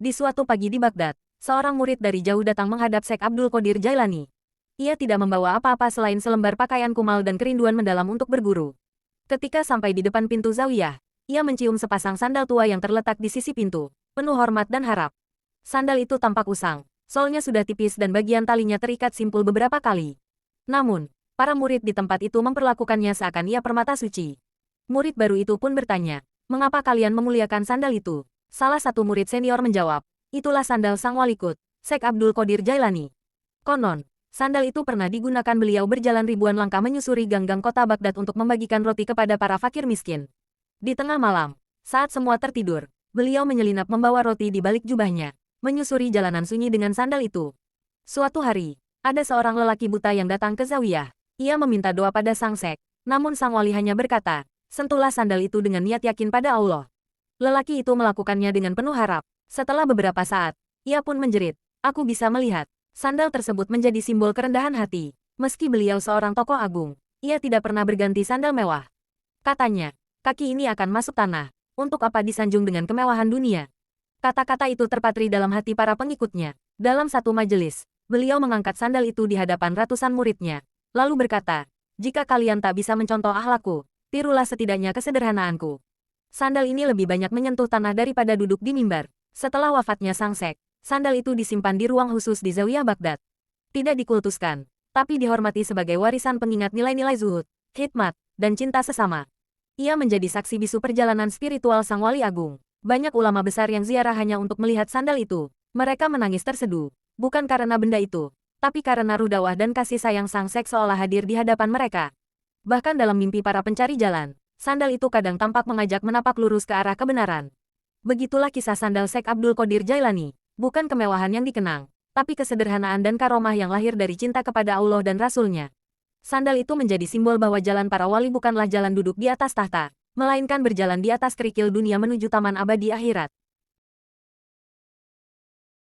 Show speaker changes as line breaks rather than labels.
Di suatu pagi di Baghdad, seorang murid dari jauh datang menghadap Syekh Abdul Qadir Jailani. Ia tidak membawa apa-apa selain selembar pakaian kumal dan kerinduan mendalam untuk berguru. Ketika sampai di depan pintu zawiyah, ia mencium sepasang sandal tua yang terletak di sisi pintu, penuh hormat dan harap. Sandal itu tampak usang, solnya sudah tipis dan bagian talinya terikat simpul beberapa kali. Namun, para murid di tempat itu memperlakukannya seakan ia permata suci. Murid baru itu pun bertanya, "Mengapa kalian memuliakan sandal itu?" Salah satu murid senior menjawab, "Itulah sandal sang walikut, Syekh Abdul Qadir Jailani." Konon, sandal itu pernah digunakan beliau berjalan ribuan langkah menyusuri gang-gang kota Baghdad untuk membagikan roti kepada para fakir miskin. Di tengah malam, saat semua tertidur, beliau menyelinap membawa roti di balik jubahnya, menyusuri jalanan sunyi dengan sandal itu. Suatu hari, ada seorang lelaki buta yang datang ke zawiyah. Ia meminta doa pada sang Syekh, namun sang wali hanya berkata, "Sentuhlah sandal itu dengan niat yakin pada Allah." Lelaki itu melakukannya dengan penuh harap. Setelah beberapa saat, ia pun menjerit, "Aku bisa melihat." Sandal tersebut menjadi simbol kerendahan hati. Meski beliau seorang tokoh agung, ia tidak pernah berganti sandal mewah. Katanya, "Kaki ini akan masuk tanah. Untuk apa disanjung dengan kemewahan dunia?" Kata-kata itu terpatri dalam hati para pengikutnya. Dalam satu majelis, beliau mengangkat sandal itu di hadapan ratusan muridnya. Lalu berkata, "Jika kalian tak bisa mencontoh akhlakku, tirulah setidaknya kesederhanaanku." Sandal ini lebih banyak menyentuh tanah daripada duduk di mimbar. Setelah wafatnya sang Syekh, sandal itu disimpan di ruang khusus di Zawiyah Baghdad. Tidak dikultuskan, tapi dihormati sebagai warisan pengingat nilai-nilai zuhud, khidmat, dan cinta sesama. Ia menjadi saksi bisu perjalanan spiritual sang wali agung. Banyak ulama besar yang ziarah hanya untuk melihat sandal itu. Mereka menangis terseduh, bukan karena benda itu, tapi karena ruh dakwah dan kasih sayang sang Syekh seolah hadir di hadapan mereka. Bahkan dalam mimpi para pencari jalan, sandal itu kadang tampak mengajak menapak lurus ke arah kebenaran. Begitulah kisah sandal Syekh Abdul Qadir Jailani, bukan kemewahan yang dikenang, tapi kesederhanaan dan karomah yang lahir dari cinta kepada Allah dan Rasul-Nya. Sandal itu menjadi simbol bahwa jalan para wali bukanlah jalan duduk di atas tahta, melainkan berjalan di atas kerikil dunia menuju taman abadi akhirat.